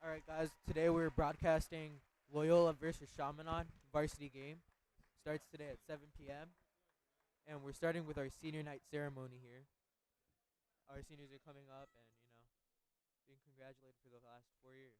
All right, guys. Today we're broadcasting Loyola versus Chaminade varsity game. Starts today at 7 p.m. And we're starting with our senior night ceremony here. Our seniors are coming up and being congratulated for the last 4 years.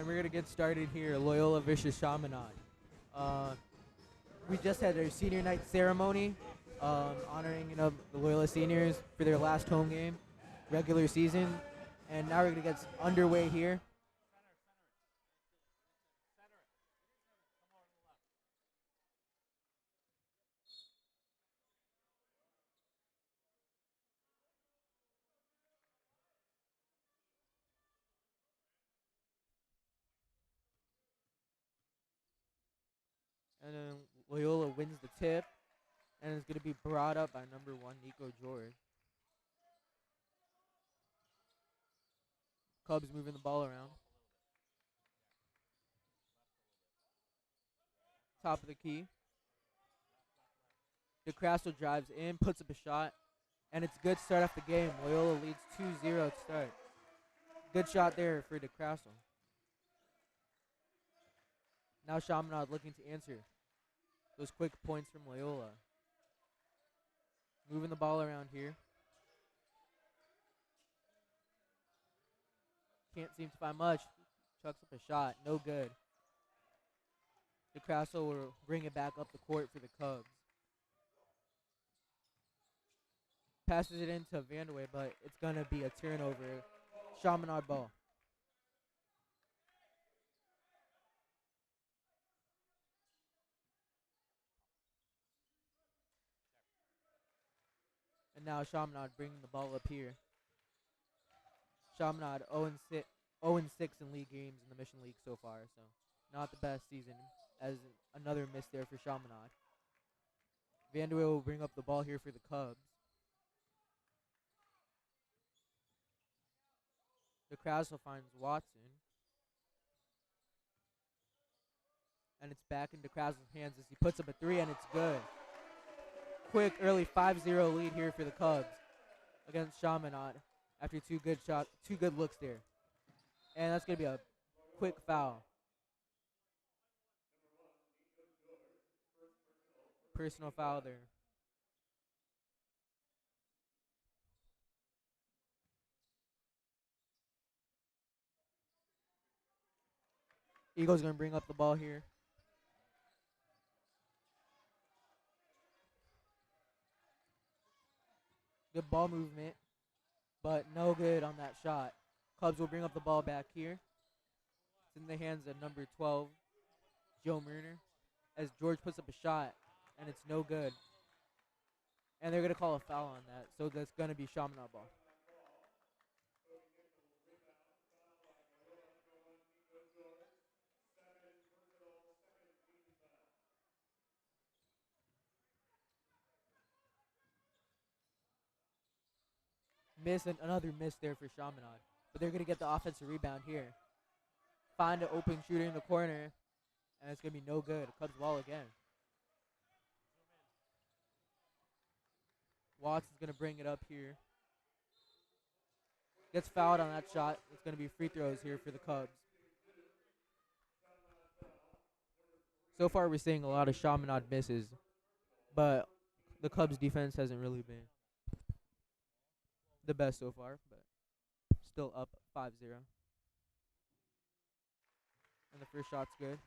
And we're going to get started here. Loyola versus Chaminade. Uh, we just had our senior night ceremony, honoring the Loyola seniors for their last home game, regular season. And now we're going to get underway here. And then Loyola wins the tip, and it's going to be brought up by number 1, Nico George. Cubs moving the ball around. Top of the key. DeCrasso drives in, puts up a shot, and it's good start off the game. Loyola leads 2-0 to start. Good shot there for DeCrasso. Now Chaminade looking to answer those quick points from Loyola. Moving the ball around here. Can't seem to find much. Chucks up a shot. No good. DeCrasso will bring it back up the court for the Cubs. Passes it into Vanderway, but it's going to be a turnover. Chaminade ball. And now Chaminade bringing the ball up here. Chaminade 0-6 in league games in the Mission League so far, so not the best season, as another miss there for Chaminade. Vanderway will bring up the ball here for the Cubs. DeCrasso finds Watson. And it's back in DeCrasso's hands as he puts up a 3, and it's good. Quick early 5-0 lead here for the Cubs against Chaminade after two good looks there. And that's going to be a quick foul. Personal foul there. Eagles going to bring up the ball here. Good ball movement, but no good on that shot. Cubs will bring up the ball back here. It's in the hands of number 12, Joe Murner, as George puts up a shot, and it's no good. And they're going to call a foul on that, so that's going to be Chaminade ball. Another miss there for Chaminade. But they're going to get the offensive rebound here. Find an open shooter in the corner, and it's going to be no good. Cubs ball again. Watts is going to bring it up here. Gets fouled on that shot. It's going to be free throws here for the Cubs. So far, we're seeing a lot of Chaminade misses, but the Cubs' defense hasn't really been the best so far, but still up 5-0. And the first shot's good.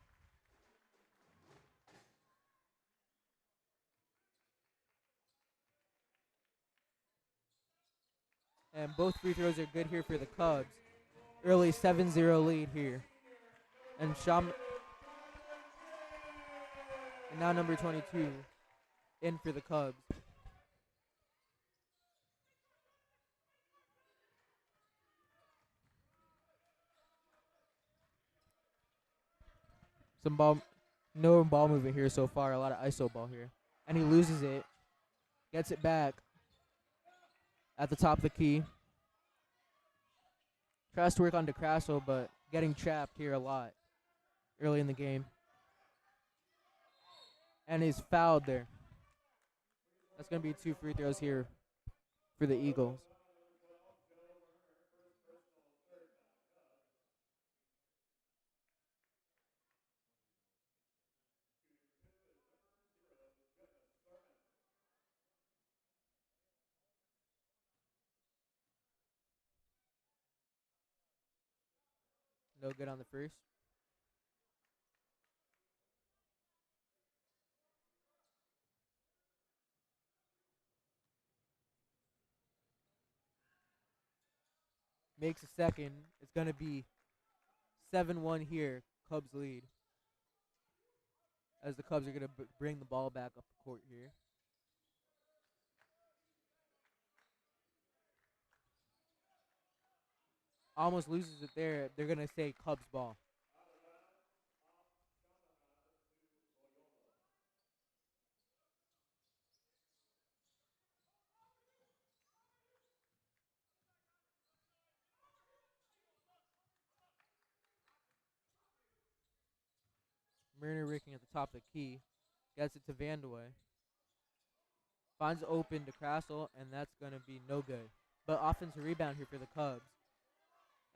And both free throws are good here for the Cubs. Early 7-0 lead here. And now number 22 in for the Cubs. No ball movement here so far. A lot of ISO ball here. And he loses it. Gets it back at the top of the key. Tries to work on DeCrasso, but getting trapped here a lot early in the game. And he's fouled there. That's going to be 2 free throws here for the Eagles. No good on the first. Makes a second. It's going to be 7-1 here. Cubs lead. As the Cubs are going to bring the ball back up the court here. Almost loses it there. They're going to say Cubs ball. Mariner raking at the top of the key. Gets it to Vandeweghe. Finds open to Crassel, and that's going to be no good. But offensive rebound here for the Cubs.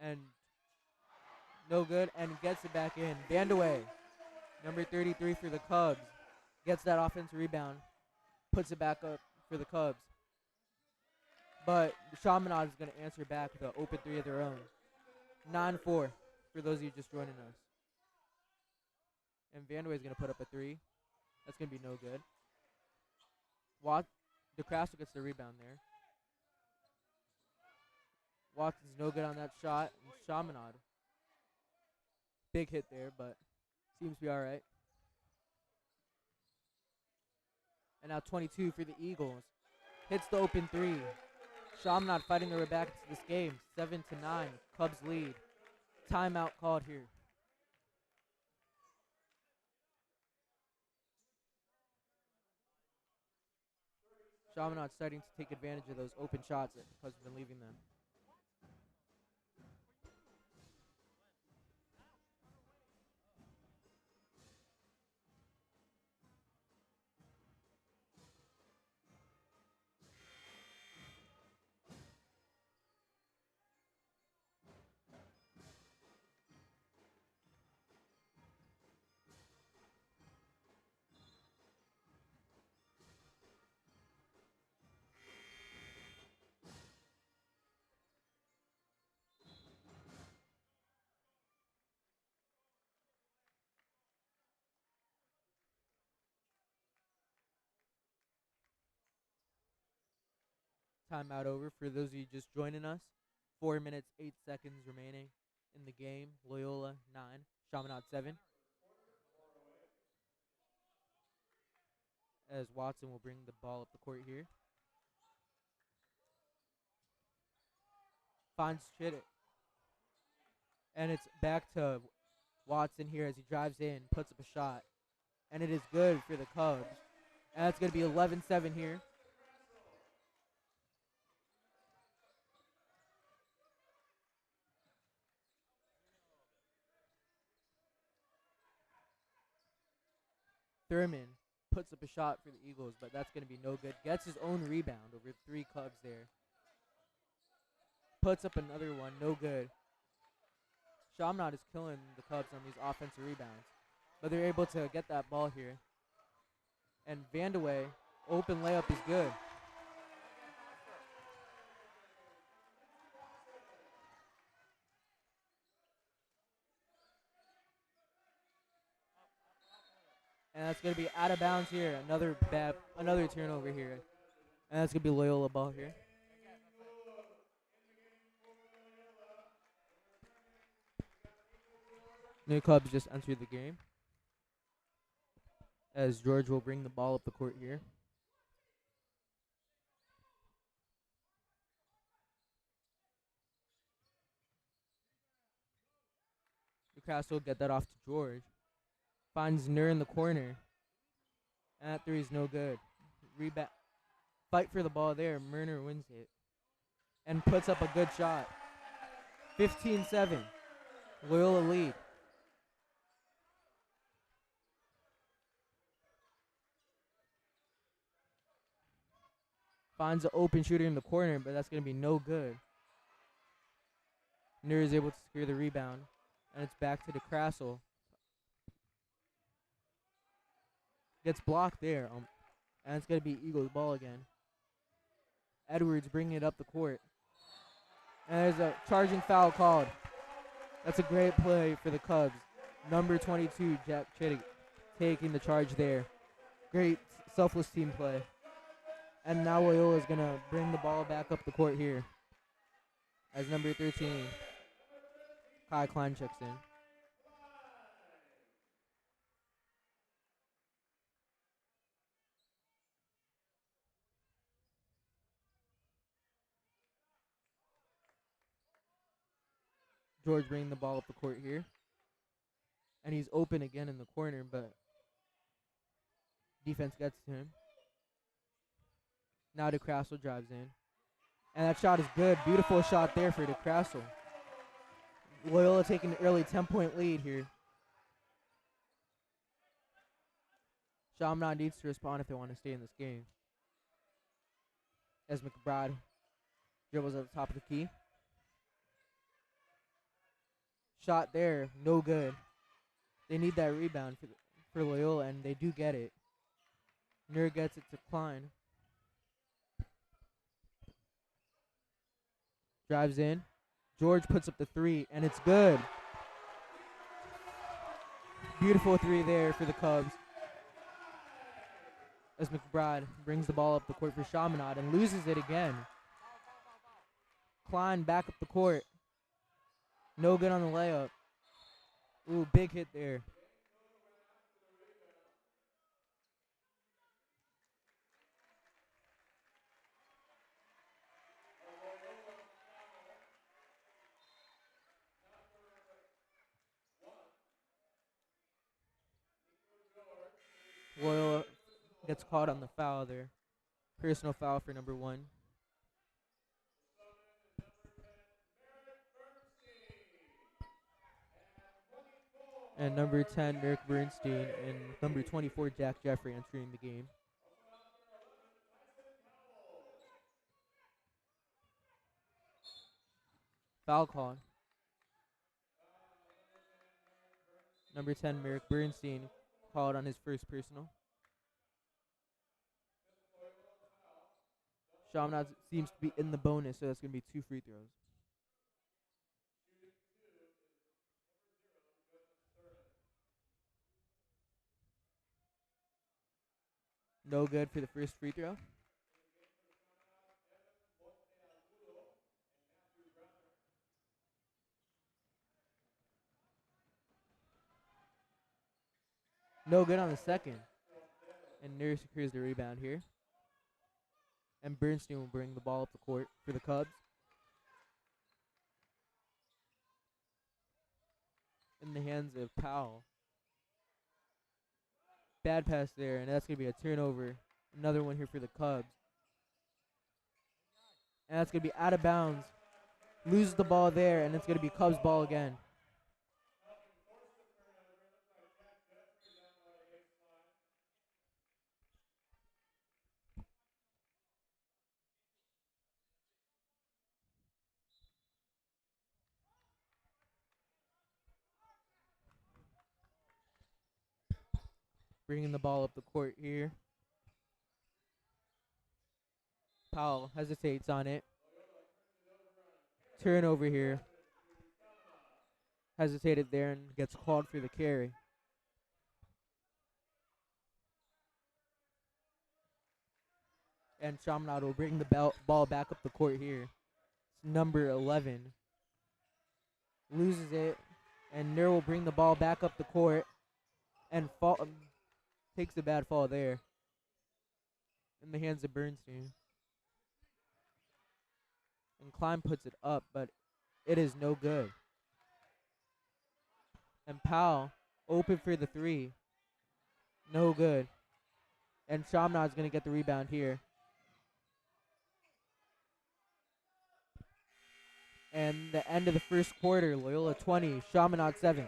And no good, and gets it back in. Vandeweghe, number 33 for the Cubs, gets that offensive rebound, puts it back up for the Cubs. But the Chaminade is going to answer back with an open three of their own. 9-4 for those of you just joining us. And Vandeweghe is going to put up a three. That's going to be no good. DeCrasso gets the rebound there. Watson's no good on that shot. And Chaminade. Big hit there, but seems to be all right. And now 22 for the Eagles. Hits the open three. Chaminade fighting their way back into this game. 7-9. Cubs lead. Timeout called here. Chaminade starting to take advantage of those open shots that the Cubs have been leaving them. Timeout over for those of you just joining us. 4 minutes, 8 seconds remaining in the game. Loyola 9, Chaminade 7. As Watson will bring the ball up the court here. Finds Chittick. And it's back to Watson here as he drives in, puts up a shot. And it is good for the Cubs. And that's going to be 11-7 here. Thurman puts up a shot for the Eagles, but that's going to be no good. Gets his own rebound over 3 Cubs there. Puts up another one, no good. Chaminade is killing the Cubs on these offensive rebounds. But they're able to get that ball here. And Vandeweghe, open layup is good. And that's going to be out of bounds here. Another turnover here. And that's going to be Loyola ball here. New Cubs just entered the game. As George will bring the ball up the court here. Newcastle get that off to George. Finds Nur in the corner. And that three is no good. Rebound. Fight for the ball there. Murner wins it. And puts up a good shot. 15-7. Loyola lead. Finds an open shooter in the corner, but that's going to be no good. Nur is able to secure the rebound. And it's back to DeCrassel. Gets blocked there. And it's going to be Eagles ball again. Edwards bringing it up the court. And there's a charging foul called. That's a great play for the Cubs. Number 22, Jack Chittick, taking the charge there. Great selfless team play. And now Loyola is going to bring the ball back up the court here as number 13, Kai Klein checks in. George bringing the ball up the court here. And he's open again in the corner, but defense gets to him. Now DeCrassel drives in. And that shot is good. Beautiful shot there for DeCrassel. Loyola taking an early 10-point lead here. Chaminade needs to respond if they want to stay in this game. As McBride dribbles at the top of the key. Shot there, no good. They need that rebound for Loyola, and they do get it. Nur gets it to Klein. Drives in. George puts up the three, and it's good. Beautiful three there for the Cubs. As McBride brings the ball up the court for Chaminade and loses it again. Klein back up the court. No good on the layup. Ooh, big hit there. Loyola gets caught on the foul there. Personal foul for number 1. And number 10, Merrick Bernstein, and number 24, Jack Jeffrey entering the game. Foul call. Number 10, Merrick Bernstein, called on his first personal. Chaminade seems to be in the bonus, so that's going to be 2 free throws. No good for the first free throw. No good on the second. And Nur secures the rebound here. And Bernstein will bring the ball up the court for the Cubs. In the hands of Powell. Bad pass there, and that's going to be a turnover. Another one here for the Cubs. And that's going to be out of bounds. Loses the ball there, and it's going to be Cubs ball again. Bringing the ball up the court here. Powell hesitates on it. Turnover here. Hesitated there and gets called for the carry. And Chaminade will bring the ball back up the court here. It's number 11. Loses it. And Nur will bring the ball back up the court. And takes a bad fall there. In the hands of Bernstein. And Klein puts it up, but it is no good. And Powell open for the three. No good. And Chaminade's going to get the rebound here. And the end of the first quarter, Loyola 20, Chaminade 7.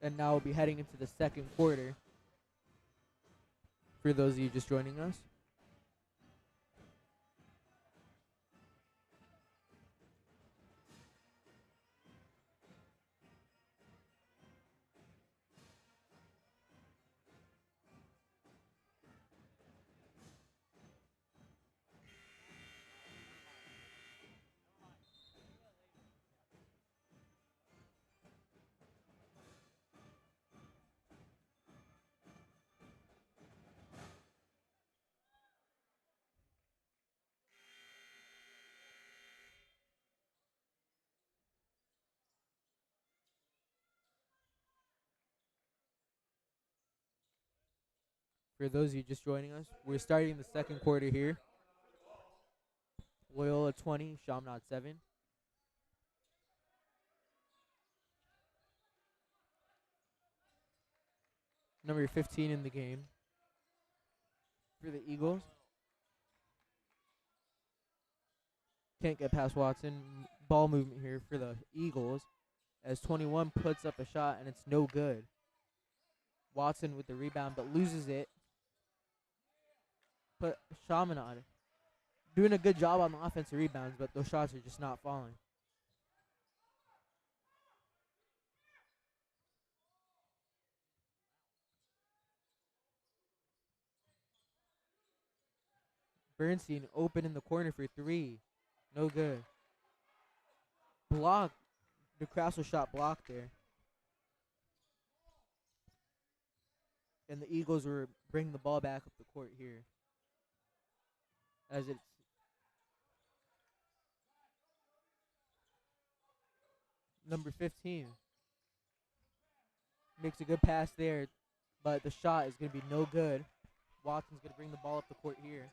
And now we'll be heading into the second quarter. For those of you just joining us. For those of you just joining us, we're starting the second quarter here. Loyola 20, Chaminade 7. Number 15 in the game for the Eagles. Can't get past Watson. Ball movement here for the Eagles as 21 puts up a shot and it's no good. Watson with the rebound but loses it. But Chaminade doing a good job on the offensive rebounds, but those shots are just not falling. Bernstein open in the corner for 3. No good. Blocked. The Crassel shot blocked there. And the Eagles were bringing the ball back up the court here. As it's number 15. Makes a good pass there, but the shot is going to be no good. Watson's going to bring the ball up the court here.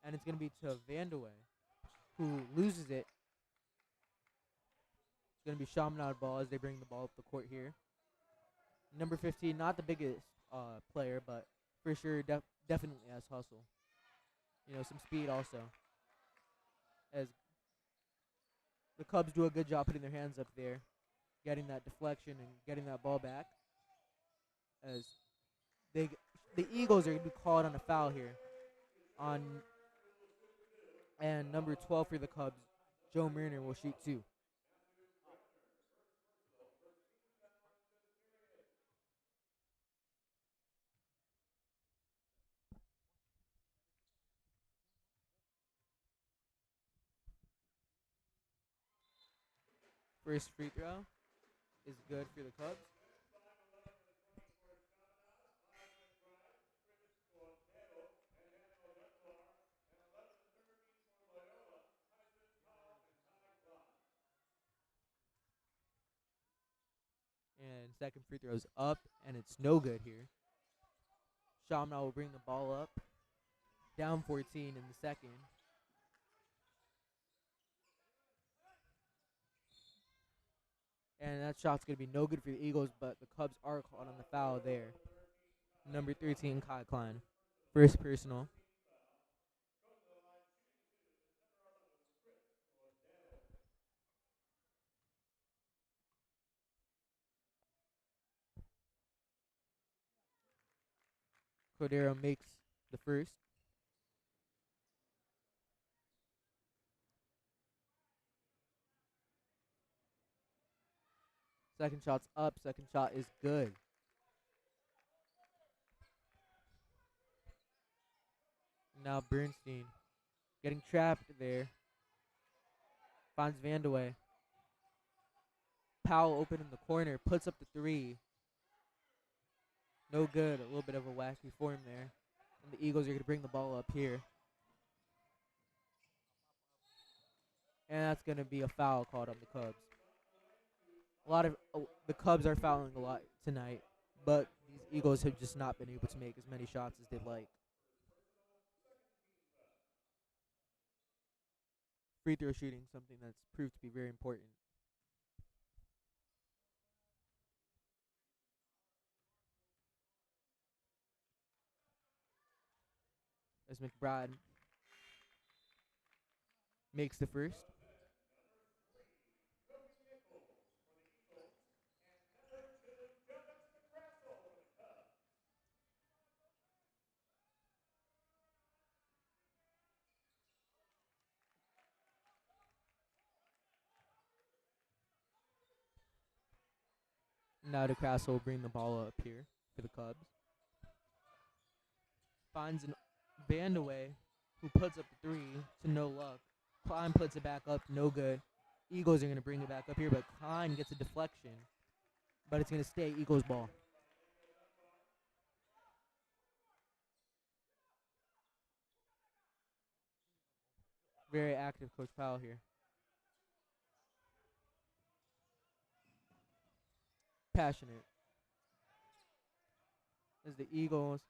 And it's going to be to Vandeweghe, who loses it. It's going to be Chaminade ball as they bring the ball up the court here. Number 15, not the biggest player, but for sure definitely has hustle. You know, some speed also. As the Cubs do a good job putting their hands up there, getting that deflection and getting that ball back. As the Eagles are going to be called on a foul here. And number 12 for the Cubs, Joe Mariner, will shoot 2. First free throw is good for the Cubs. And second free throw is up, and it's no good here. Chaminade will bring the ball up. Down 14 in the second. And that shot's going to be no good for the Eagles, but the Cubs are caught on the foul there. Number 13, Kai Klein. First personal. Cordero makes the first. Second shot's up. Second shot is good. Now Bernstein getting trapped there. Finds Vandeweghe. Powell open in the corner. Puts up the 3. No good. A little bit of a wacky form there. And the Eagles are going to bring the ball up here. And that's going to be a foul called on the Cubs. The Cubs are fouling a lot tonight, but these Eagles have just not been able to make as many shots as they'd like. Free throw shooting, something that's proved to be very important. As McBride makes the first. Now DeCrasso will bring the ball up here for the Cubs. Finds an Vandaway who puts up the three to no luck. Klein puts it back up, no good. Eagles are going to bring it back up here, but Klein gets a deflection. But it's going to stay Eagles ball. Very active Coach Powell here. Passionate. As the Eagles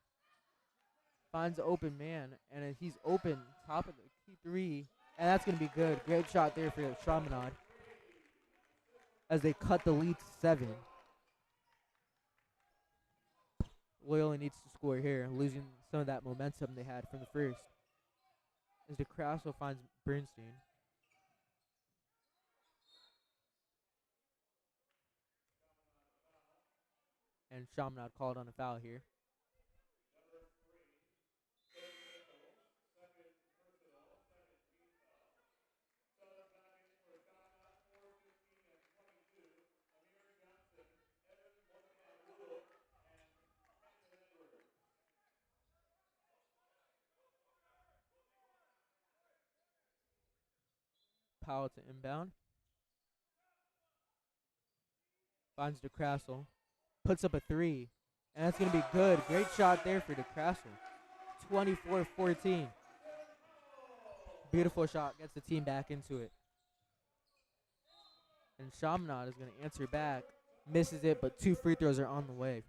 finds the open man, and he's open top of the key three, and that's going to be good. Great shot there for Chaminade as they cut the lead to 7. Loyola needs to score here, losing some of that momentum they had from the first. As DeCrasso finds Bernstein. And Chaminade called on a foul here. Powell to inbound. Finds DeCrasso. Puts up a 3. And that's going to be good. Great shot there for DeCrasso. 24-14. Beautiful shot. Gets the team back into it. And Chaminade is going to answer back. Misses it, but 2 free throws are on the way.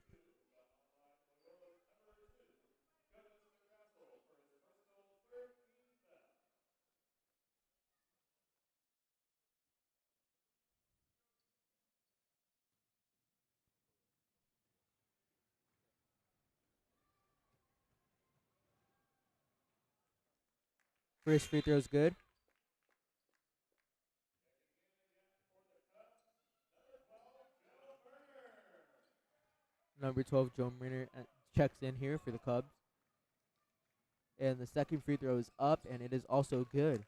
First free throw is good. Number 12, Joe Murner, checks in here for the Cubs. And the second free throw is up, and it is also good.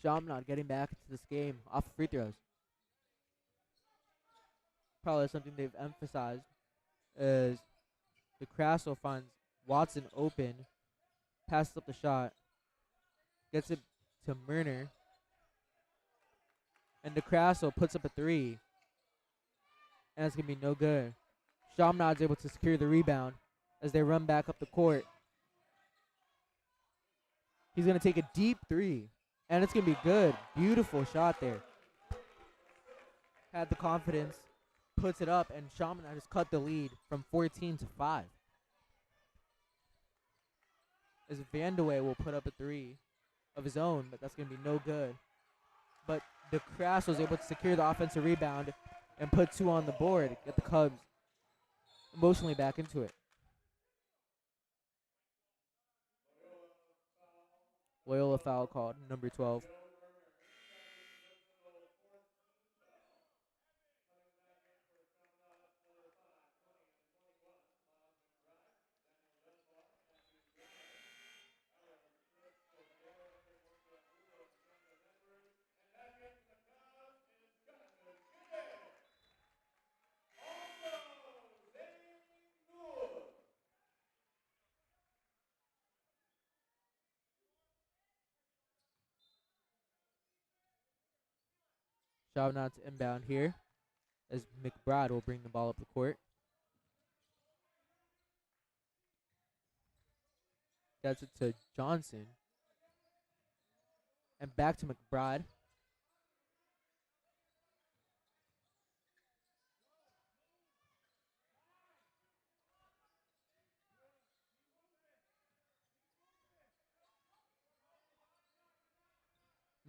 Chaminade getting back into this game off of free throws. Probably something they've emphasized is DeCrasso finds Watson open, passes up the shot, gets it to Murner, and DeCrasso puts up a 3. And it's going to be no good. Chaminade's able to secure the rebound as they run back up the court. He's going to take a deep 3, and it's going to be good. Beautiful shot there. Had the confidence, puts it up, and Chaminade has cut the lead from 14 to 5. As Vandaway will put up a 3 of his own, but that's going to be no good. But DeCrasso was able to secure the offensive rebound and put 2 on the board, get the Cubs emotionally back into it. Loyola foul called, number 12. Chaminade to inbound here as McBride will bring the ball up the court. Gets it to Johnson. And back to McBride.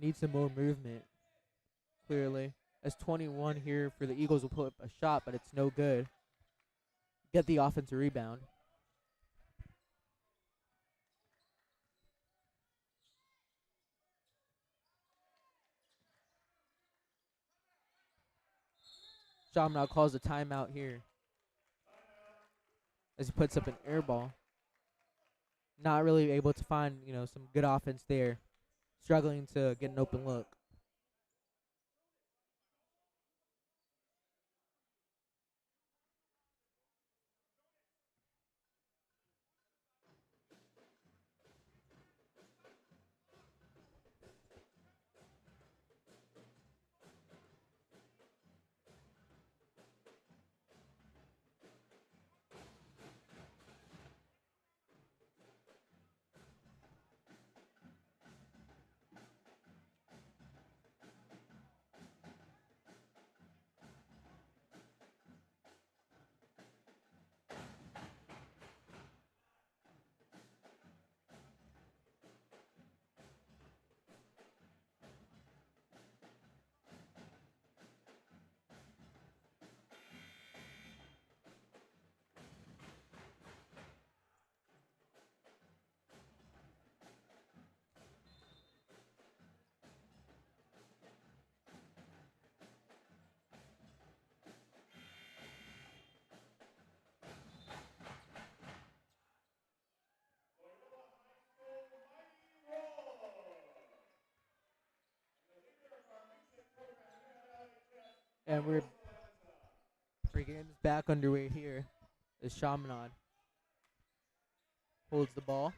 Needs some more movement, clearly. As 21 here for the Eagles will put up a shot, but it's no good. Get the offensive rebound. Chaminade calls a timeout here as he puts up an air ball. Not really able to find, some good offense there. Struggling to get an open look. And our game's back underway here as Chaminade holds the ball.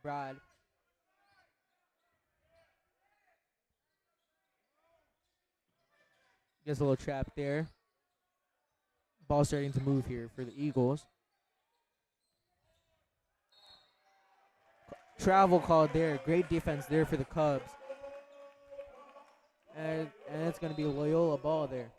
McBride gets a little trap there. Ball starting to move here for the Eagles. Travel called there. Great defense there for the Cubs. And it's going to be a Loyola ball there.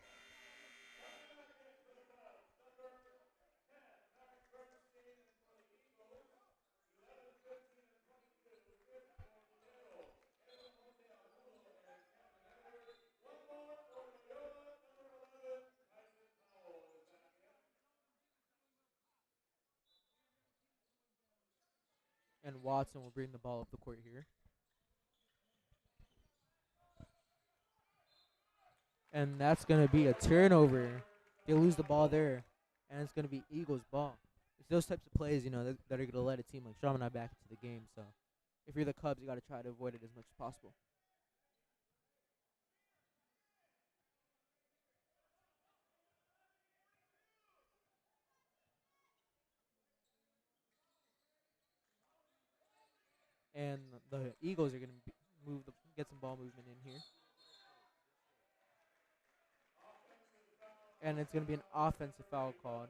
And Watson will bring the ball up the court here. And that's going to be a turnover. They lose the ball there. And it's going to be Eagles' ball. It's those types of plays, that are going to let a team like Chaminade back into the game. So if you're the Cubs, you got to try to avoid it as much as possible. And the Eagles are going to get some ball movement in here. And it's going to be an offensive foul called.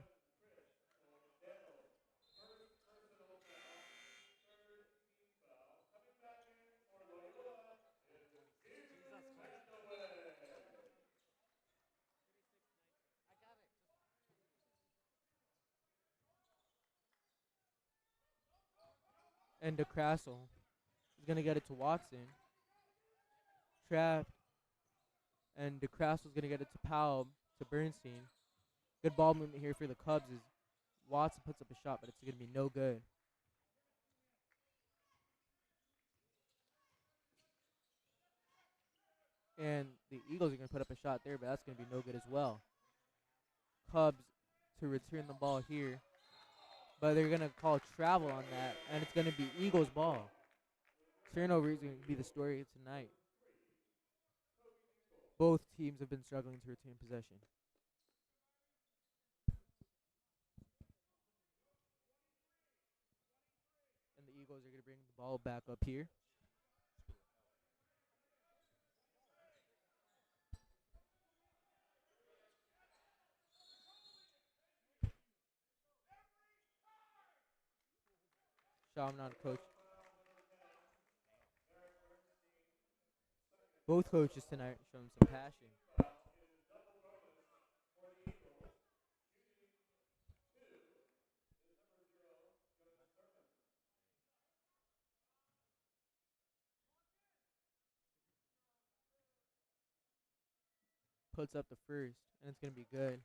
And DeCrassel is going to get it to Watson. Trapped. And DeCrassel's going to get it to Powell, to Bernstein. Good ball movement here for the Cubs as Watson puts up a shot, but it's going to be no good. And the Eagles are going to put up a shot there, but that's going to be no good as well. Cubs to return the ball here. But they're going to call travel on that, and it's going to be Eagles' ball. Turnover is going to be the story tonight. Both teams have been struggling to retain possession. And the Eagles are going to bring the ball back up here. Chaminade coach. Both coaches tonight showing some passion. Puts up the first, and it's going to be good.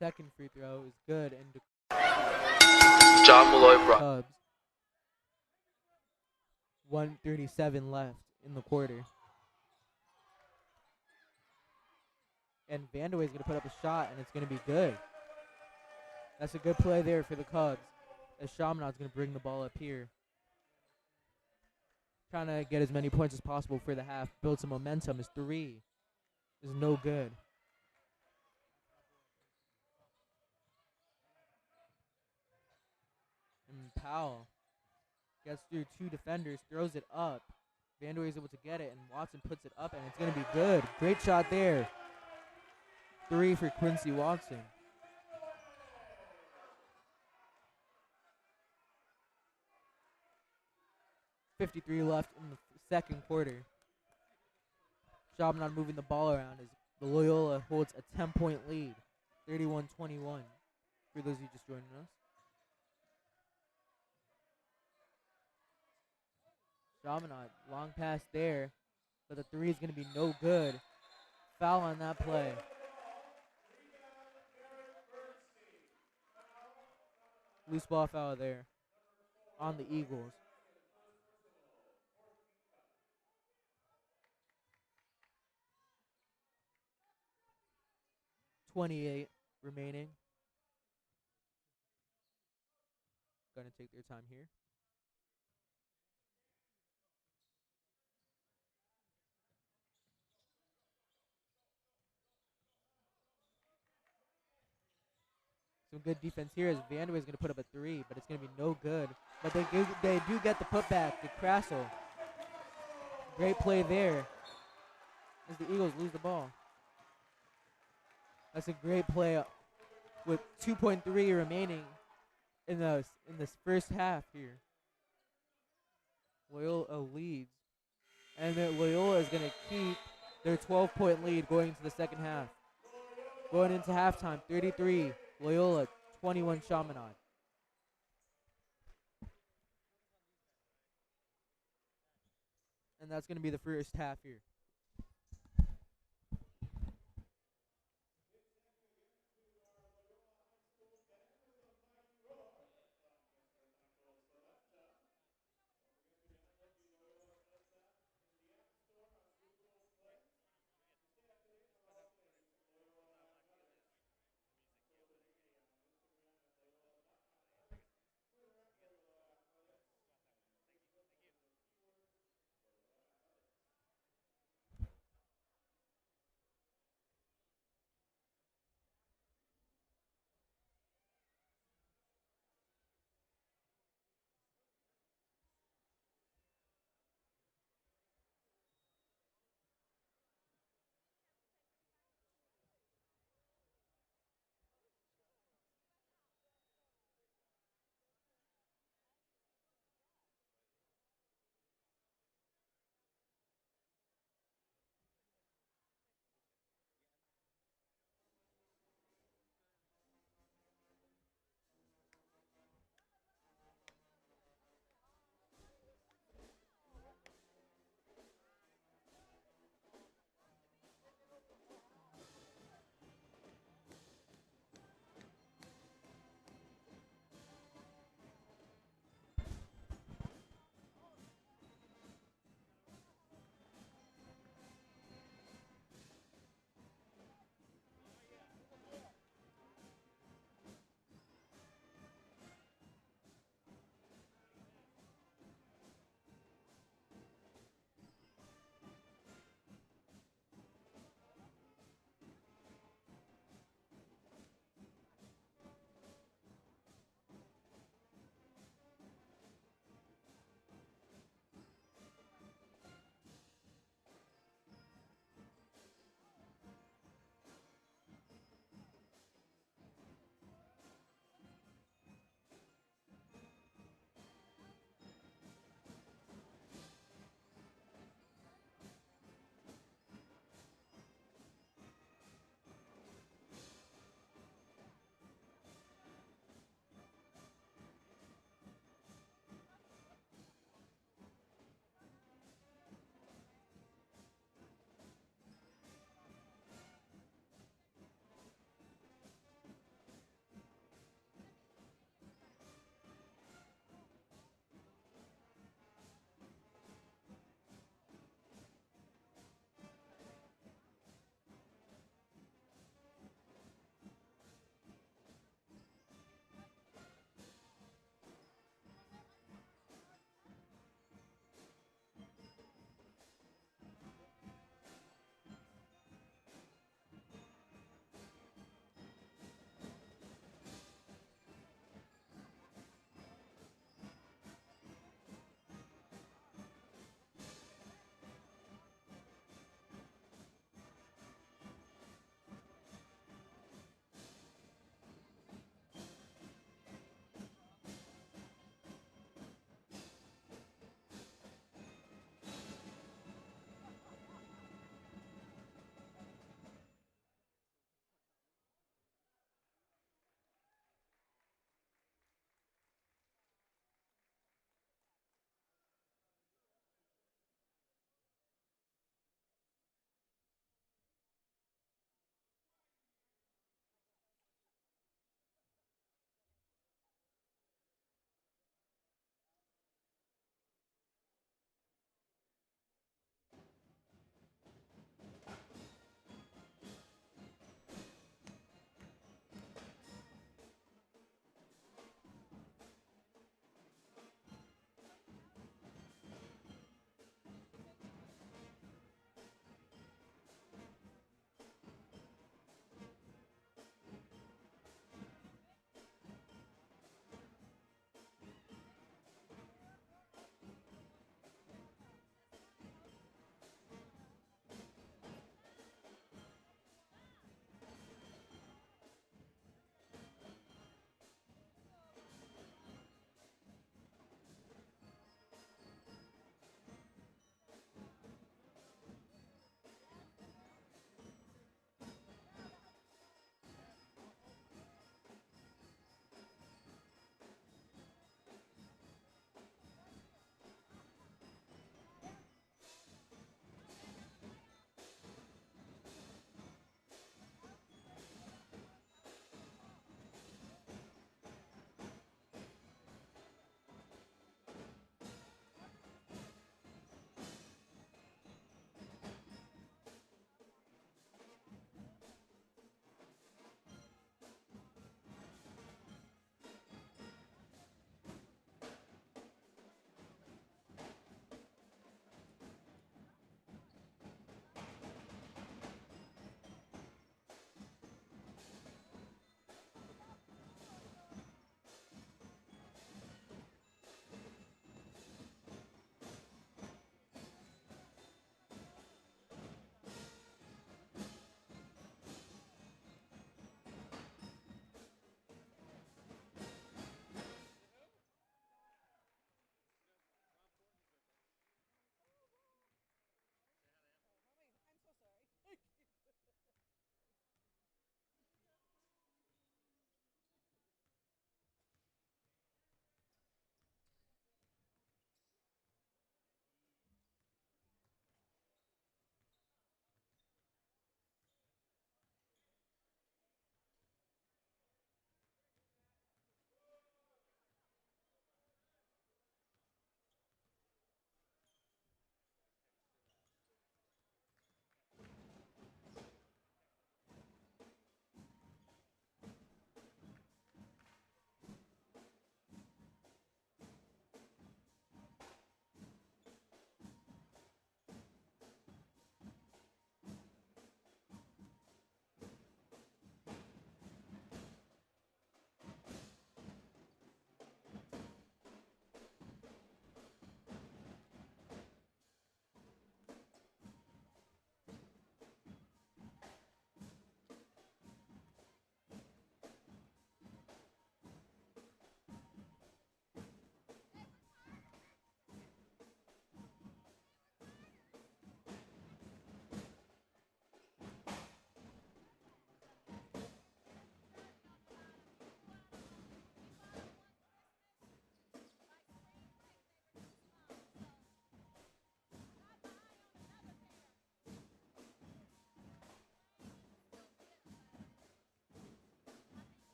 Second free throw is good, and John Malloy Cubs. 1:37 left in the quarter. And Vandeweghe's going to put up a shot, and it's going to be good. That's a good play there for the Cubs. As Chaminade's going to bring the ball up here. Trying to get as many points as possible for the half. Build some momentum. His three is no good. And Powell gets through two defenders, throws it up. Vandeweghe's able to get it, and Watson puts it up, and it's going to be good. Great shot there. Three for Quincy Watson. .53 left in the second quarter. Chaminade moving the ball around as the Loyola holds a 10-point lead. 31-21 for those of you just joining us. Chaminade, long pass there, but the three is going to be no good. Foul on that play. Loose ball foul there on the Eagles. 28 remaining. Gonna take their time here. Some good defense here as Vandeweghe is gonna put up a three, but it's gonna be no good. But they do get the putback to Crassel. Great play there as the Eagles lose the ball. That's a great play with 2.3 remaining in this first half here. Loyola leads, and then Loyola is gonna keep their 12-point lead going into the second half. Going into halftime, 33 Loyola, 21 Chaminade. And that's gonna be the first half here.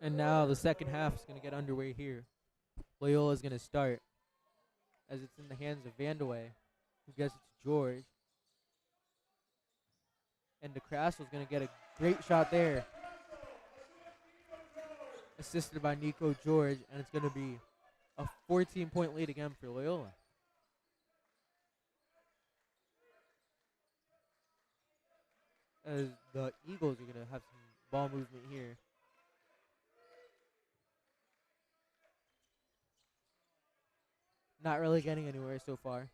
And now the second half is going to get underway here. Loyola is going to start as it's in the hands of Vandewey, who gets it to George. And DeCrassel is going to get a great shot there, assisted by Nico George, and it's going to be a 14-point lead again for Loyola. As the Eagles are going to have some ball movement here. Not really getting anywhere so far.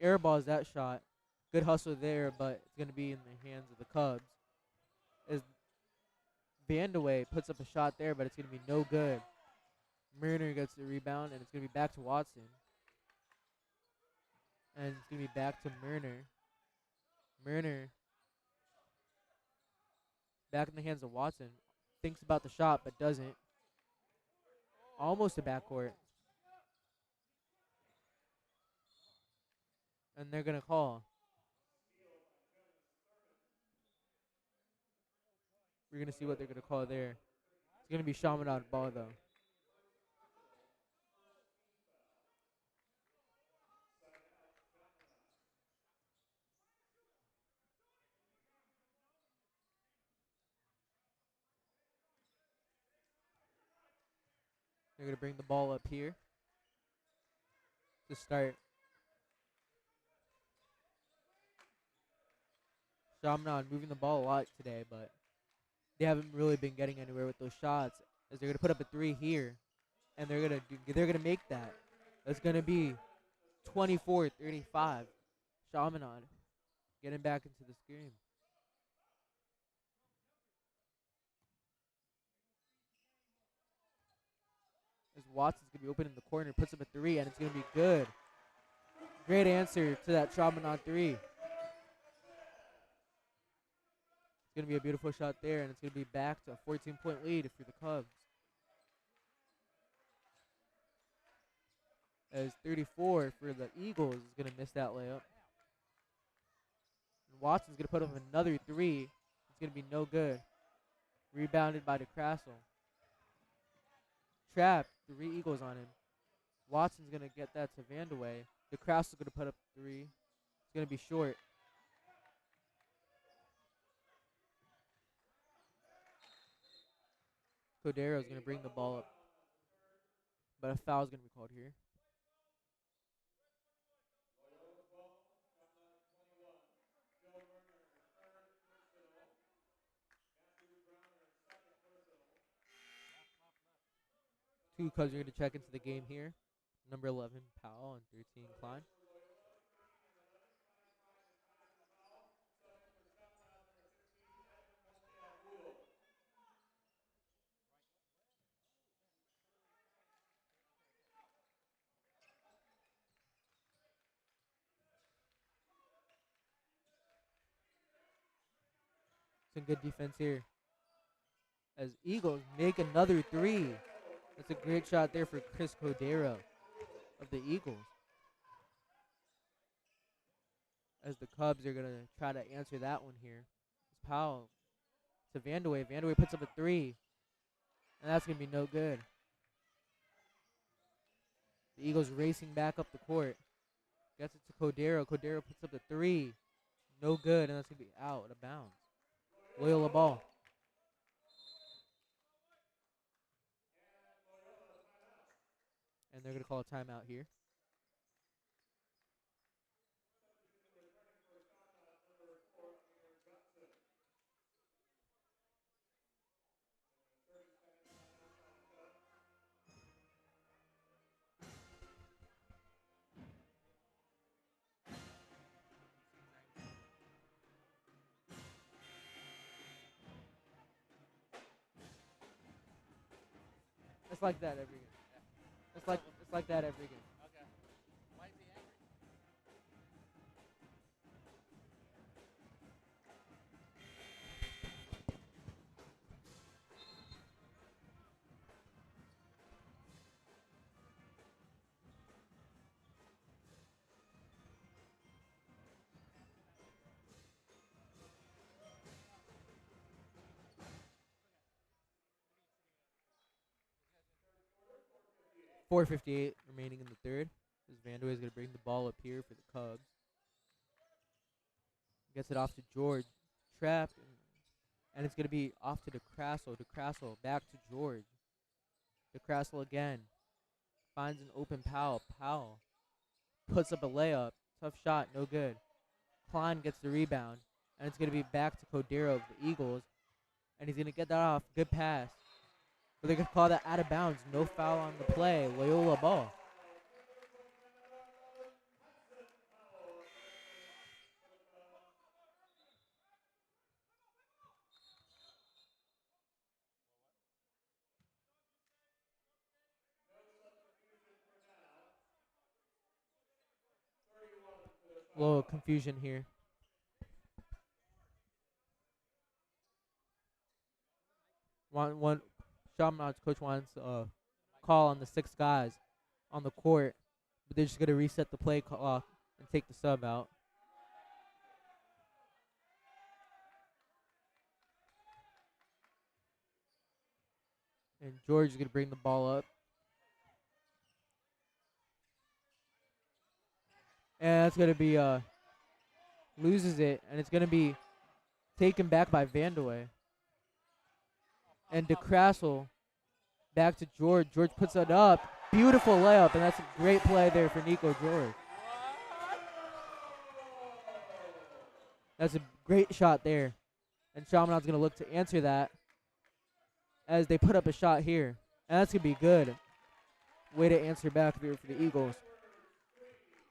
Airballs that shot. Good hustle there, but it's going to be in the hands of the Cubs. As Vandewey puts up a shot there, but it's going to be no good. Mariner gets the rebound, and it's going to be back to Watson. And it's going to be back to Mariner. Mariner back in the hands of Watson. Thinks about the shot, but doesn't. Almost a backcourt. And they're going to call. We're going to see what they're going to call there. It's going to be Chaminade ball, though. They're going to bring the ball up here to start. Chaminade moving the ball a lot today, but they haven't really been getting anywhere with those shots. As they're going to put up a three here, and they're going to make that. That's going to be 24-35. Chaminade getting back into this game. As Watson's going to be open in the corner, puts up a three, and it's going to be good. Great answer to that Chaminade three. It's going to be a beautiful shot there, and it's going to be back to a 14-point lead for the Cubs. As 34 for the Eagles is going to miss that layup. And Watson's going to put up another three. It's going to be no good. Rebounded by DeCrassel. Trapped. 3 Eagles on him. Watson's going to get that to Vandewey. DeCrassel's going to put up three. It's going to be short. Codero's going to bring the ball up. But a foul's going to be called here. Two Cubs are going to check into the game here. Number 11, Powell, and 13, Klein. Some good defense here. As Eagles make another three. That's a great shot there for Chris Codero of the Eagles. As the Cubs are going to try to answer that one here. It's Powell to Vandewey. Vandewey puts up a three. And that's going to be no good. The Eagles racing back up the court. Gets it to Codero. Codero puts up a three. No good, and that's going to be out of bounds. Loyola ball. And they're going to call a timeout here. It's like that every game. It's like that every game. 4:58 remaining in the third. As Vandeweghe is going to bring the ball up here for the Cubs. Gets it off to George. Trapped. And it's going to be off to DeCrassel. DeCrassel back to George. DeCrassel again. Finds an open Powell. Powell puts up a layup. Tough shot. No good. Klein gets the rebound. And it's going to be back to Cordero of the Eagles. And he's going to get that off. Good pass. But they're going to call that out of bounds. No foul on the play. Loyola ball. A little confusion here. One Chaminade's coach wants a call on the 6 guys on the court, but they're just going to reset the play clock and take the sub out. And George is going to bring the ball up. And that's going to be, loses it, and it's going to be taken back by Vandeweghe. And DeCrassel back to George. George puts it up. Beautiful layup, and that's a great play there for Nico George. That's a great shot there. And Chaminade's going to look to answer that as they put up a shot here. And that's going to be good. Way to answer back there for the Eagles.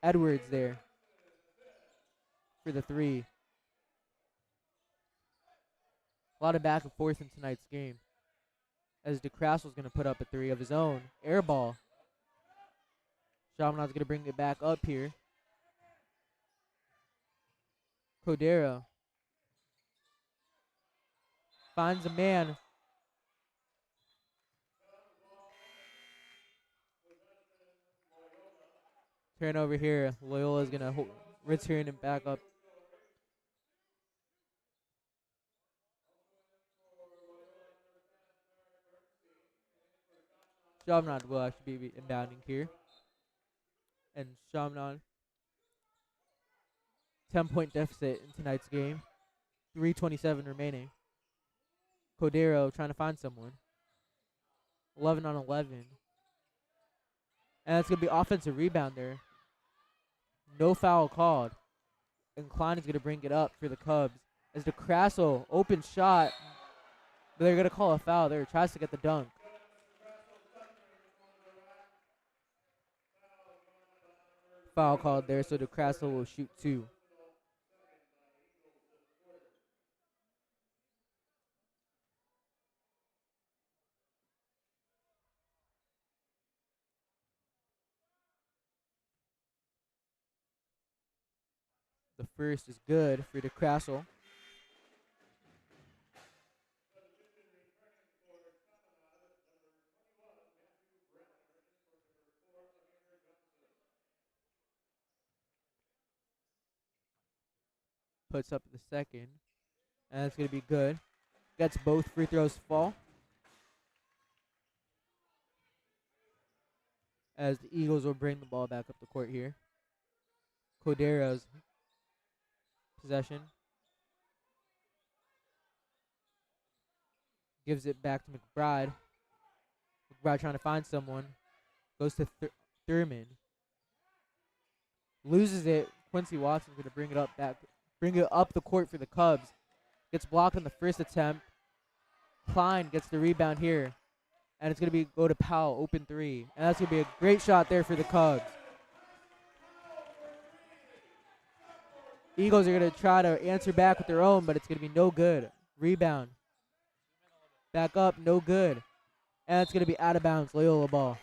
Edwards there for the 3. A lot of back and forth in tonight's game. As DeCrassel's going to put up a 3 of his own. Air ball. Chaminade's going to bring it back up here. Cordero finds a man. Turnover here. Loyola is going to return it back up. Chaminade will actually be inbounding here. And Chaminade, 10-point deficit in tonight's game. 3:27 remaining. Cordero trying to find someone. 11 on 11. And it's going to be offensive rebound there. No foul called. And Klein is going to bring it up for the Cubs. As DeCrassel, open shot. But they're going to call a foul there. Tries to get the dunk. Foul called there, so DeCrassel will shoot 2. The first is good for DeCrassel. Puts up the second. And it's going to be good. Gets both free throws fall. As the Eagles will bring the ball back up the court here. Cordero's possession. Gives it back to McBride. McBride trying to find someone. Goes to Thurman. Loses it. Quincy Watson's going to bring it up back. Bring it up the court for the Cubs. Gets blocked on the first attempt. Klein gets the rebound here. And it's going to go to Powell, open 3. And that's going to be a great shot there for the Cubs. Eagles are going to try to answer back with their own, but it's going to be no good. Rebound. Back up, no good. And it's going to be out of bounds, Loyola ball.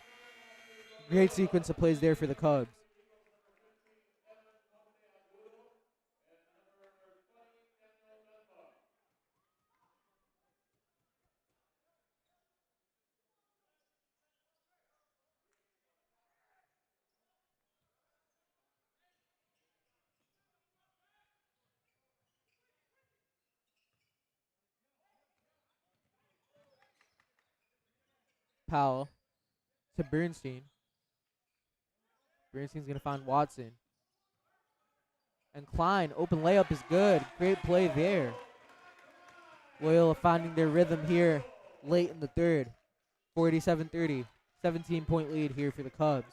Great sequence of plays there for the Cubs. Powell to Bernstein. Bernstein's going to find Watson. And Klein, open layup is good. Great play there. Loyola finding their rhythm here late in the third. 47-30. 17-point lead here for the Cubs.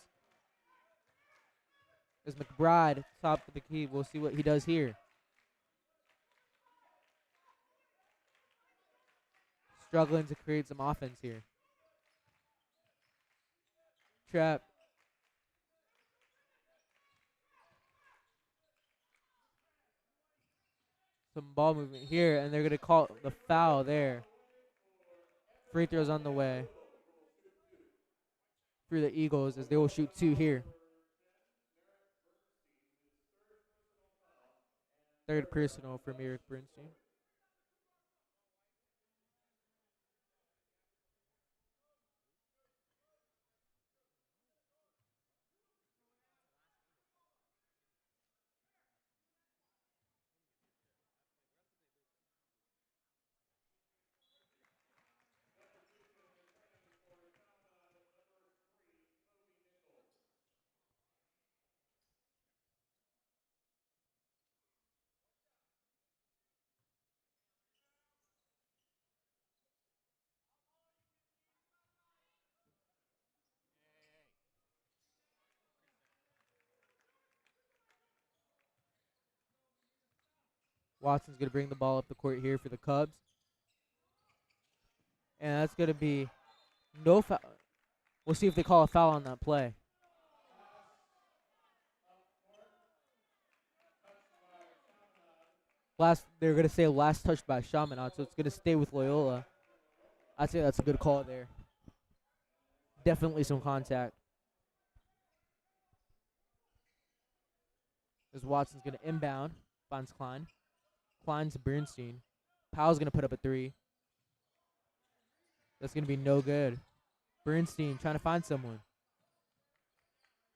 As McBride, top of the key. We'll see what he does here. Struggling to create some offense here. Trap. Some ball movement here, and they're going to call the foul there. Free throws on the way for the Eagles as they will shoot 2 here. Third personal from Eric Bernstein. Watson's going to bring the ball up the court here for the Cubs. And that's going to be no foul. We'll see if they call a foul on that play. They're going to say last touched by Chaminade, so it's going to stay with Loyola. I'd say that's a good call there. Definitely some contact. As Watson's going to inbound, finds Klein. Klein to Bernstein. Powell's going to put up a 3. That's going to be no good. Bernstein trying to find someone.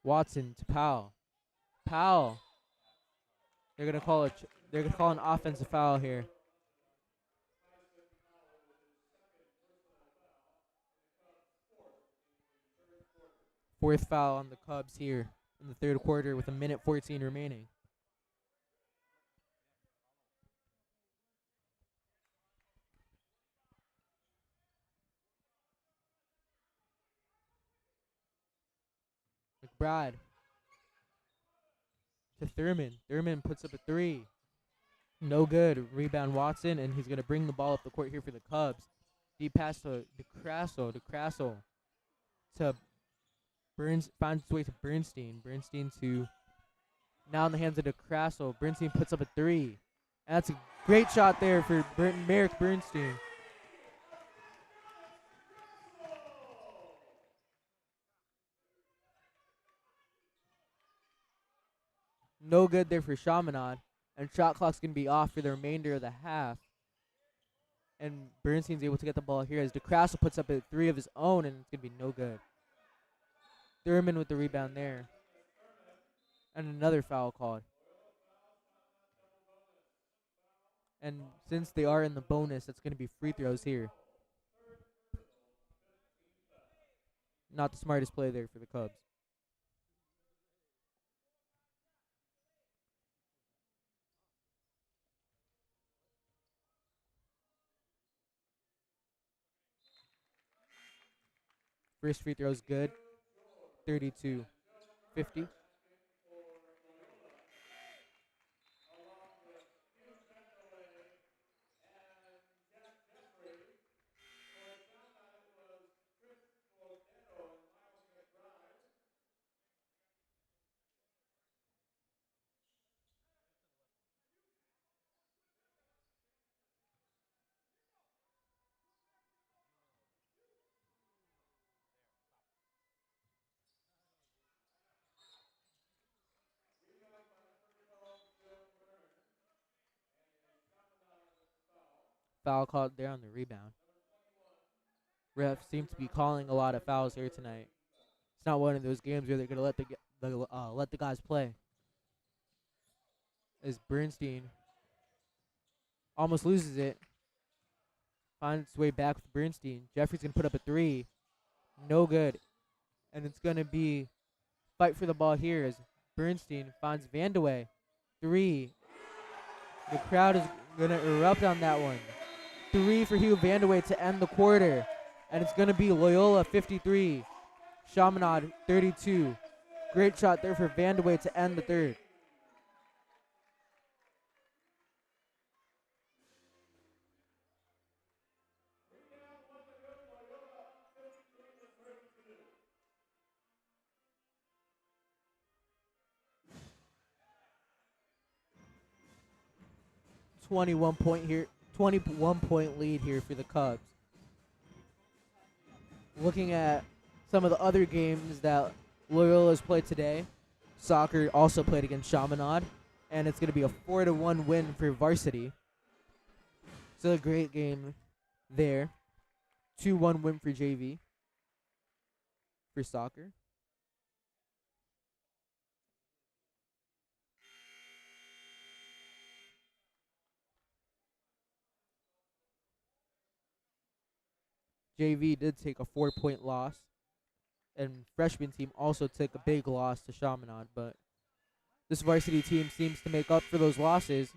Watson to Powell. Powell. They're going to call an offensive foul here. Fourth foul on the Cubs here in the third quarter with 1:14 remaining. McBride to Thurman. Thurman puts up a 3. No good. Rebound Watson, and he's going to bring the ball up the court here for the Cubs. Deep pass to DeCrasso. DeCrasso to finds its way to Bernstein. Bernstein to now in the hands of DeCrasso. Bernstein puts up a 3. And that's a great shot there for Merrick Bernstein. No good there for Chaminade. And shot clock's going to be off for the remainder of the half. And Bernstein's able to get the ball here as DeCrasso puts up a 3 of his own, and it's going to be no good. Thurman with the rebound there. And another foul called. And since they are in the bonus, that's going to be free throws here. Not the smartest play there for the Cubs. First free throw is good. 32-50. Foul called there on the rebound. Refs seem to be calling a lot of fouls here tonight. It's not one of those games where they're gonna let the guys play. As Bernstein almost loses it, finds its way back with Bernstein. Jeffrey's gonna put up a 3, no good, and it's gonna be fight for the ball here as Bernstein finds Vandeweghe. 3. The crowd is going to erupt on that one. 3 for Hugh Vandeweghe to end the quarter. And it's going to be Loyola 53, Chaminade 32. Great shot there for Vandeweghe to end the third. .point 21-point lead here for the Cubs. Looking at some of the other games that Loyola's played today, soccer also played against Chaminade, and it's going to be a 4-1 win for Varsity. Still a great game there. 2-1 win for JV for soccer. JV did take a 4-point loss, and freshman team also took a big loss to Chaminade, but this varsity team seems to make up for those losses,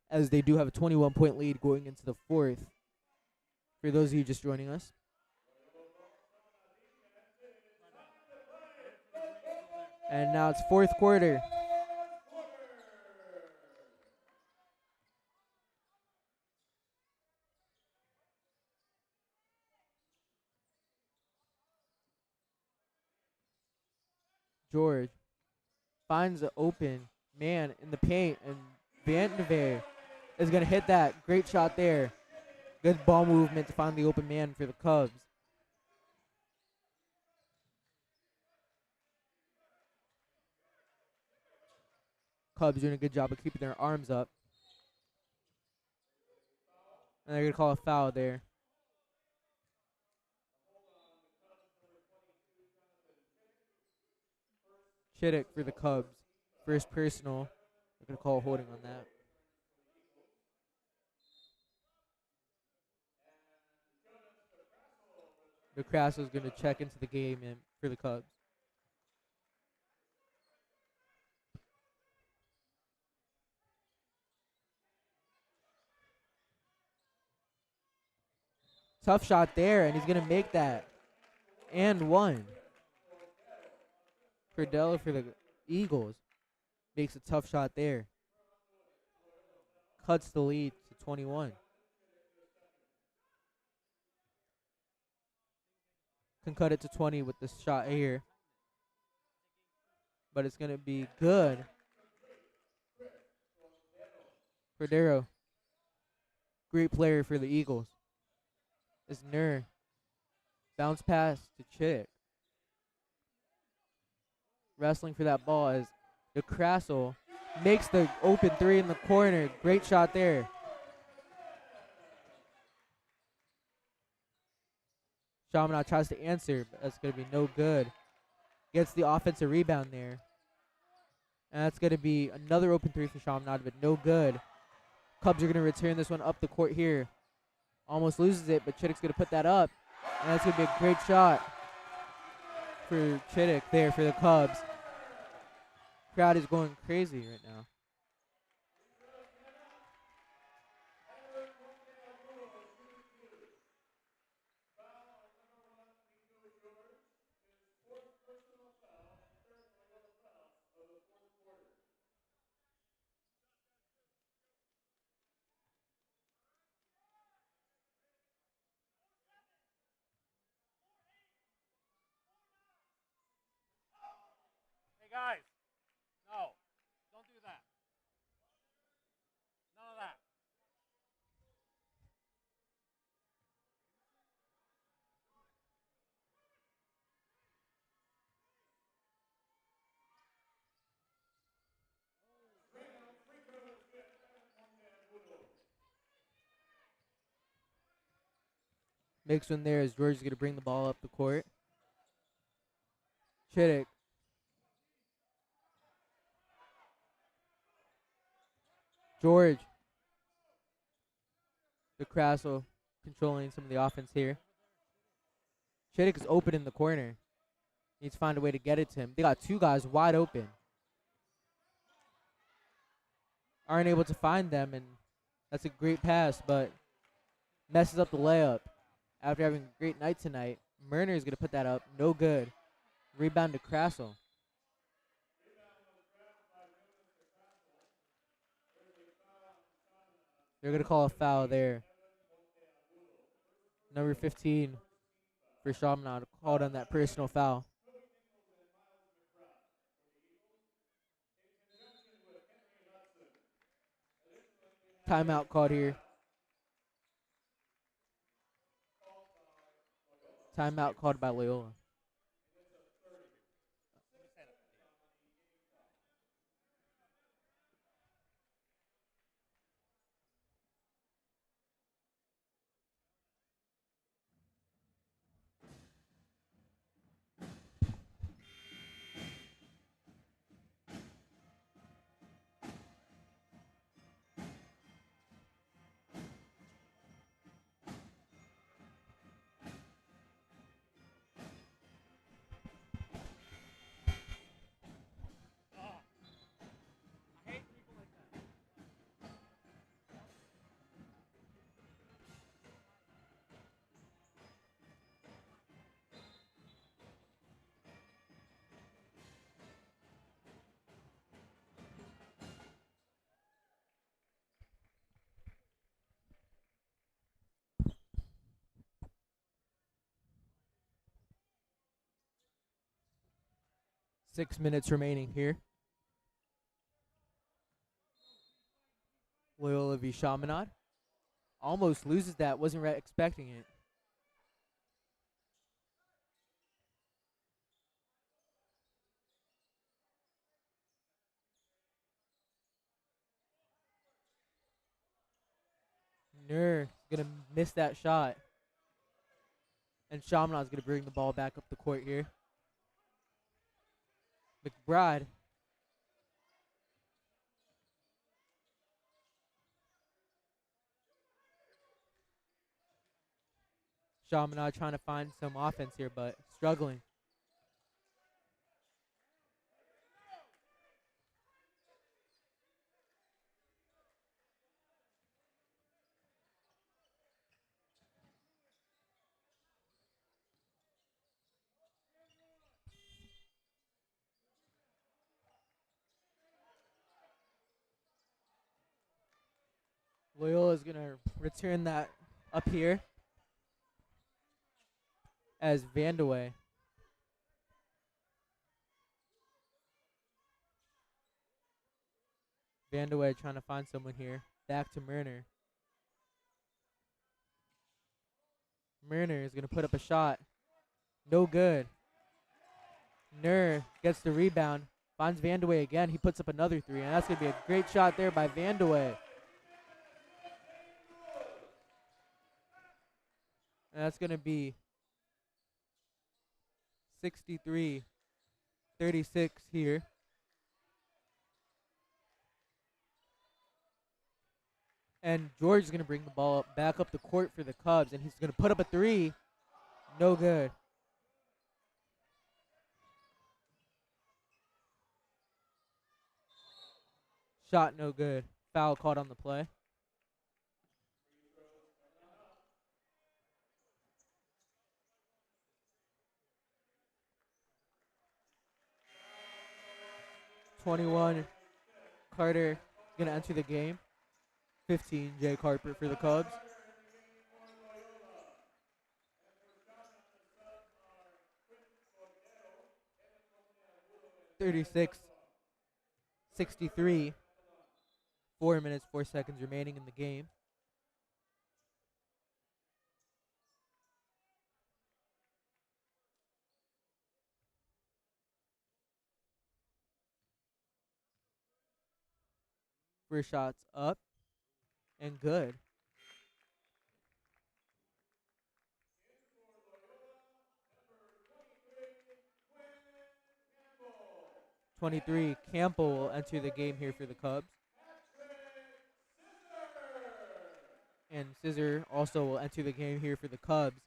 as they do have a 21-point lead going into the fourth. For those of you just joining us. And now it's fourth quarter. George finds an open man in the paint, and Vandeweghe is going to hit that. Great shot there. Good ball movement to find the open man for the Cubs. Cubs doing a good job of keeping their arms up. And they're going to call a foul there. Chittick for the Cubs. First personal. They're going to call a holding on that. DeCrasso's going to check into the game for the Cubs. Tough shot there, and he's going to make that. And one. Cordella for the Eagles makes a tough shot there. Cuts the lead to 21. Can cut it to 20 with this shot here. But it's going to be good. Cordero. Great player for the Eagles. Is Nur. Bounce pass to Chittick. Wrestling for that ball as DeCrasso makes the open 3 in the corner. Great shot there. Chaminade tries to answer, but that's going to be no good. Gets the offensive rebound there. And that's going to be another open 3 for Chaminade, but no good. Cubs are going to return this one up the court here. Almost loses it, but Chittick's going to put that up. And that's going to be a great shot for Chittick there for the Cubs. Crowd is going crazy right now. Hey guys, no, don't do that. None of that. Makes one there as George is going to bring the ball up the court. Chittick. George. DeCrasso controlling some of the offense here. Chittick is open in the corner. Needs to find a way to get it to him. They got two guys wide open. Aren't able to find them, and that's a great pass, but messes up the layup. After having a great night tonight, Murner is going to put that up. No good. Rebound to Crassel. They're going to call a foul there. Number 15 for Chaminade called on that personal foul. Timeout called here. Timeout called by Loyola. I hate people like that. 6 minutes remaining here. Loyola v. Chaminade. Almost loses that. Wasn't expecting it. Nur going to miss that shot. And Chaminade's going to bring the ball back up the court here. McBride. Chaminade trying to find some offense here, but struggling. Loyola is going to return that up here as Vandewey. Vandewey trying to find someone here. Back to Murner. Murner is going to put up a shot. No good. Nur gets the rebound. Finds Vandewey again. He puts up another three, and that's going to be a great shot there by Vandewey. And that's going to be 63-36 here. And George is going to bring the ball back up the court for the Cubs, and he's going to put up a three. No good. Shot no good. Foul called on the play. (21) Carter is going to enter the game. 15 Jay Carper for the Cubs. (36-63). 4 minutes, 4 seconds remaining in the game. First shot's up and good. (23) Campbell will enter the game here for the Cubs. And Scissor also will enter the game here for the Cubs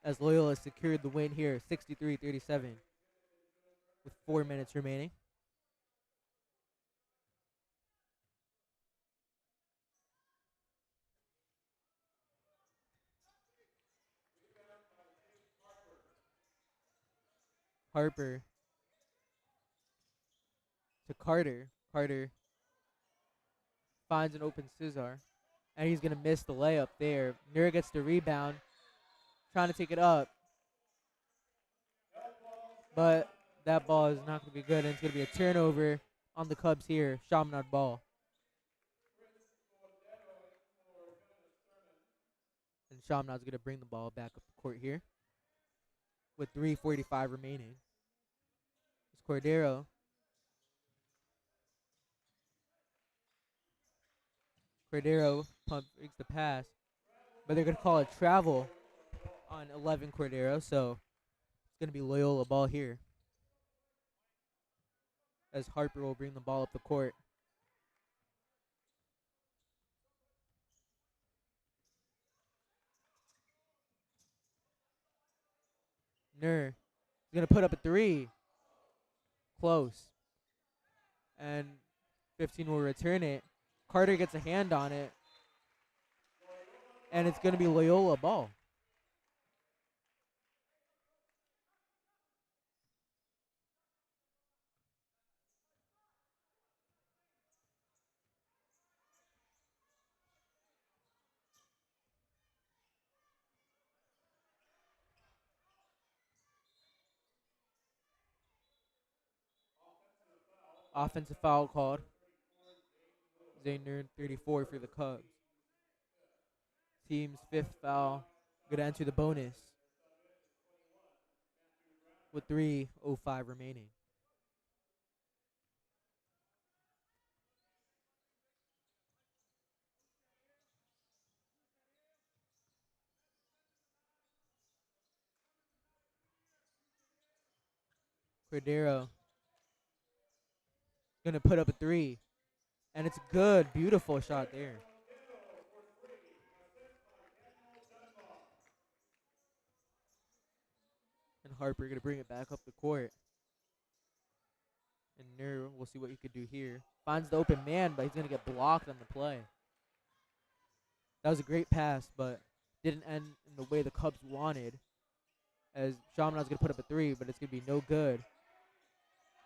as Loyola secured the win here, 63-37. with 4 minutes remaining. Harper to Carter. Carter finds an open Cesar, and he's going to miss the layup there. Nur gets the rebound, trying to take it up, but that ball is not going to be good, and it's going to be a turnover on the Cubs here. Chaminade ball. And Chaminade's going to bring the ball back up the court here with 3:45 remaining. It's Cordero. Cordero makes the pass, but they're going to call it travel on 11 Cordero, so it's going to be Loyola ball here as Harper will bring the ball up the court. Nur is going to put up a three. Close. And 15 will return it. Carter gets a hand on it. And it's going to be Loyola ball. Offensive foul called. Zaynur 34 for the Cubs. Team's fifth foul. Going to enter the bonus with 3:05 remaining. Cordero going to put up a three. And it's good. Beautiful shot there. And Harper going to bring it back up the court. And Nur, we'll see what he could do here. Finds the open man, but he's going to get blocked on the play. That was a great pass, but didn't end in the way the Cubs wanted. As Chaminade's going to put up a three, but it's going to be no good.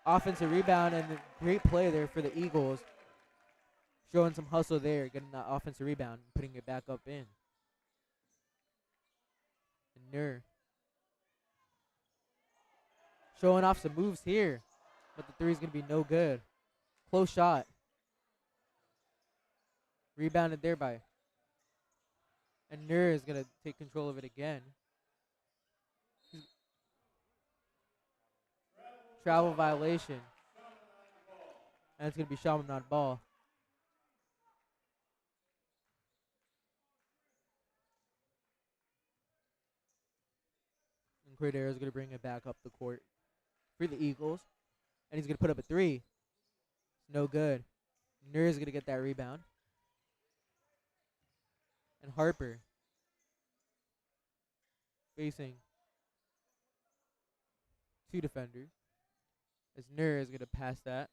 Offensive rebound and a great play there for the Eagles. Showing some hustle there, getting that offensive rebound, putting it back up in. And Nur showing off some moves here, but the three is going to be no good. Close shot. Rebounded there by. And Nur is going to take control of it again. Travel violation. And it's going to be Chaminade ball. And Cordero is going to bring it back up the court for the Eagles. And he's going to put up a three. It's no good. Nur is going to get that rebound. And Harper facing two defenders. As Nur is going to pass that.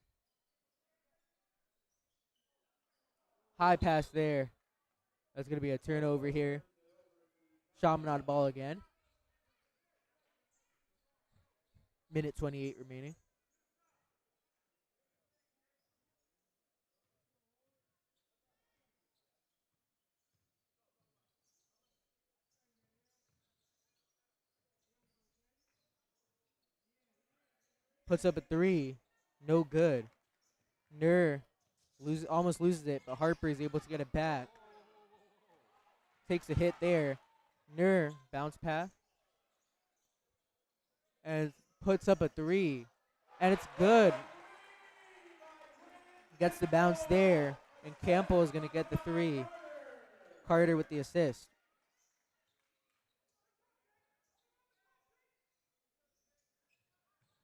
High pass there. That's going to be a turnover here. Chaminade ball again. Minute 28 remaining. Puts up a three. No good. Nur almost loses it, but Harper is able to get it back. Takes a hit there. Nur bounce pass. And puts up a three. And it's good. Gets the bounce there. And Campo is going to get the three. Carter with the assist.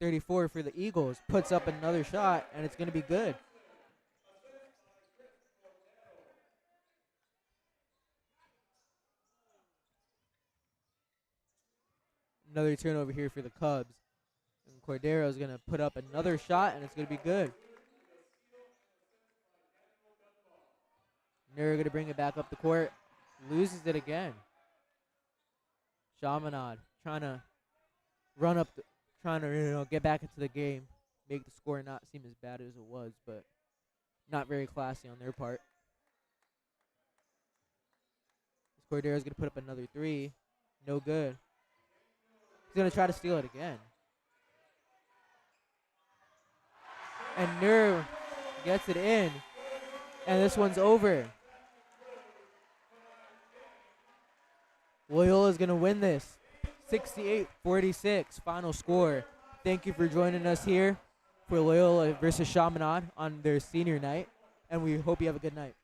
.34 for the Eagles. Puts up another shot, and it's going to be good. Another turnover here for the Cubs. And Cordero is going to put up another shot, and it's going to be good. Nura going to bring it back up the court. Loses it again. Chaminade trying to run up, trying to get back into the game, make the score not seem as bad as it was, but not very classy on their part. Cordero is going to put up another three. No good. He's going to try to steal it again. And Nur gets it in. And this one's over. Loyola is going to win this. 68-46, final score. Thank you for joining us here for Loyola versus Chaminade on their senior night. And we hope you have a good night.